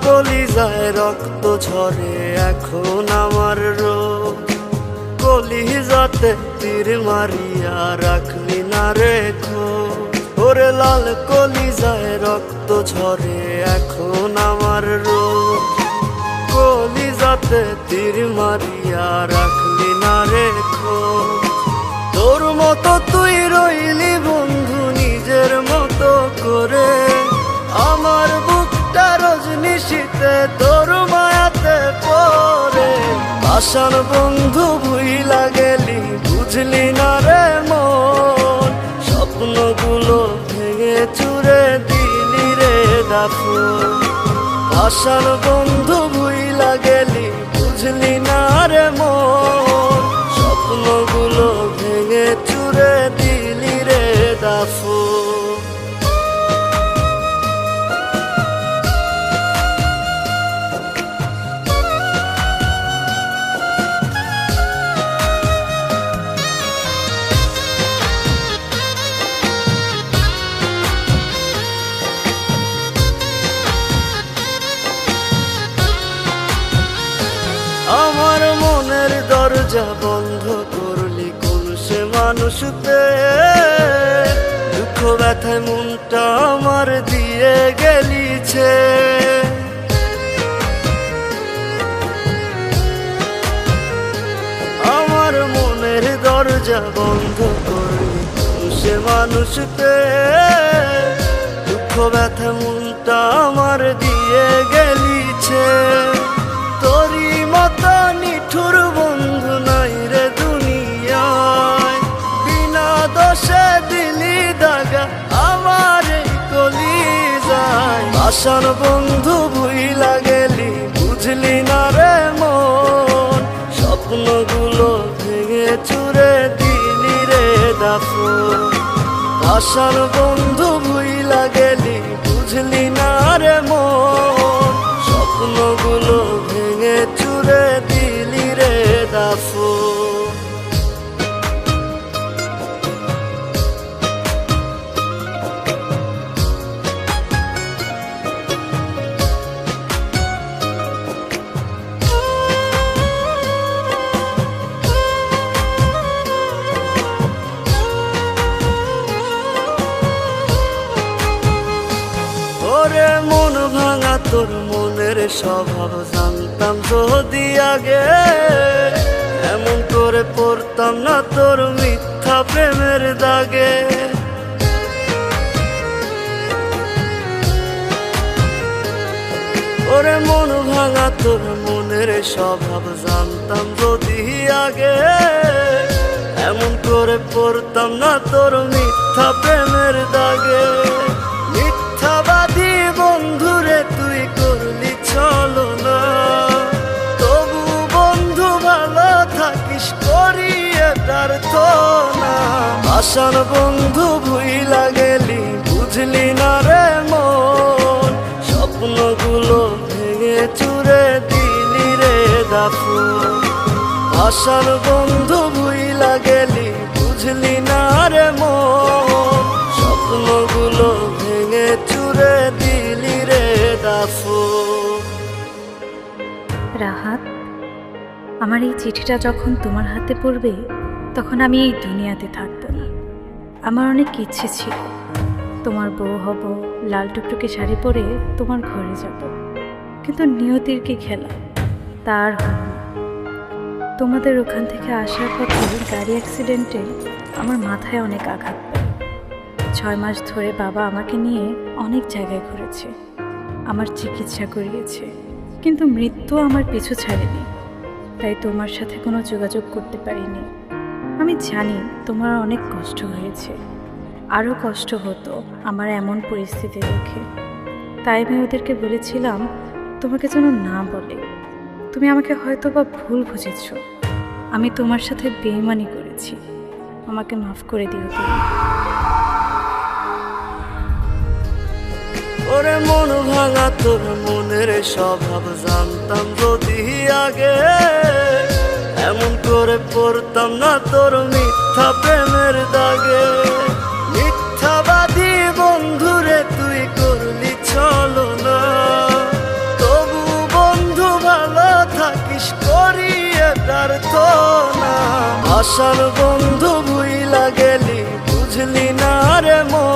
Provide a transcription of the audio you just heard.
কলিজায় রক্ত ঝরে এখন আমার রোগ, কলিজাতে তীর মারিয়া রাখলি না রেখো। ওরে লাল কলিজায় রক্ত ঝরে এখন আমার রোগ, কলিজাতে তীর মারিয়া রাখলি না রেখো। তোর মতো তুই রইলি বন্ধু নিজের মতো করে, আমার বুকটা রজনী শীতে তোর মায়াতে পড়ে। আশার বন্ধু ভুইলা গেলি বুঝলি না রে মন, স্বপ্নগুলো ভেঙে চুরে দিলি রে দাফন। আশার বন্ধু ভুইলা গেলি বুঝলি না রে মন, স্বপ্নগুলো ভেঙে চুরে দিলি রে দাফন। আমার মনের দরজা বন্ধ করলি কোন সে মানুষ পেয়ে, দুঃখ ব্যথায় মনটা আমার দিয়ে গেলিছে। আমার মনের দরজা বন্ধ করলি কোন সে মানুষ পেয়ে, দুঃখ ব্যথায় মনটা আমার দিয়ে গেলিছে। তোরি মতো নিঠুর বন্ধু নাই রে দুনিয়ায়, বিনা দোষে দিলি দাগা আমার এই কলিজায়। আশার বন্ধু ভুইলা গেলি বুঝলি না রে মন, স্বপ্নগুলো ভেঙে চুরে দিলি রে দাফন। আশার বন্ধু ভুইলা গেলি বুঝলি না রে মন, স্বপ্নগুলো ভেঙে চুরে দিলি রে দাফন। ওরে মন ভাঙা তোর মনের স্বভাব জানতাম যদি আগে, এমন করে পড়তাম না তোর মিথ্যা প্রেমের দাগে। ওরে মন ভাঙা তোর মনের স্বভাব জানতাম যদি আগে, এমন করে পড়তাম না তোর মিথ্যা প্রেমের দাগে। মিথ্যাবাদী বন্ধুরে তুই করলি ছলনা, তবু বন্ধু ভালো থাকিস করিয়ে তার না। আশার বন্ধু ভুইলা গেলি বুঝলি না রে মন, স্বপ্নগুলো ভেঙে চুরে দিলি রে দাফন। আশার বন্ধু ভুইলা গেলি বুঝলি না রে মন, স্বপ্নগুলো ভেঙে চুরে দিলি রে দাফন। রাহাত, আমার এই চিঠিটা যখন তোমার হাতে পড়বে তখন আমি এই দুনিয়াতে থাকবো না। আমার অনেক ইচ্ছে ছিল তোমার বউ হব, লাল টুকটুকে শাড়ি পরে তোমার ঘরে যাব, কিন্তু নিয়তির কি খেলা, তার হল না। তোমাদের ওখান থেকে আসার পথে গাড়ি অ্যাক্সিডেন্টে আমার মাথায় অনেক আঘাত পায়। 6 মাস ধরে বাবা আমাকে নিয়ে অনেক জায়গায় ঘুরেছে, আমার চিকিৎসা করিয়েছে, কিন্তু মৃত্যু আমার পিছু ছাড়েনি। তাই তোমার সাথে কোনো যোগাযোগ করতে পারিনি। আমি জানি তোমার অনেক কষ্ট হয়েছে, আরও কষ্ট হতো আমার এমন পরিস্থিতি দেখে। তাই আমি ওদেরকে বলেছিলাম তোমাকে যেন না বলে। তুমি আমাকে হয়তো বা ভুল বুঝেছ, আমি তোমার সাথে বেইমানি করেছি, আমাকে মাফ করে দিও তুমি। ওরে মন ভাঙা তোর মনের স্বভাব জানতাম যদি আগে, এমন করে পড়তাম না তোর মিথ্যা প্রেমের দাগে। মিথ্যাবাদী বন্ধুরে তুই করলি ছলনা, তবু না। আশার বন্ধু ভুইলা গেলি, বুঝলি না রে মন।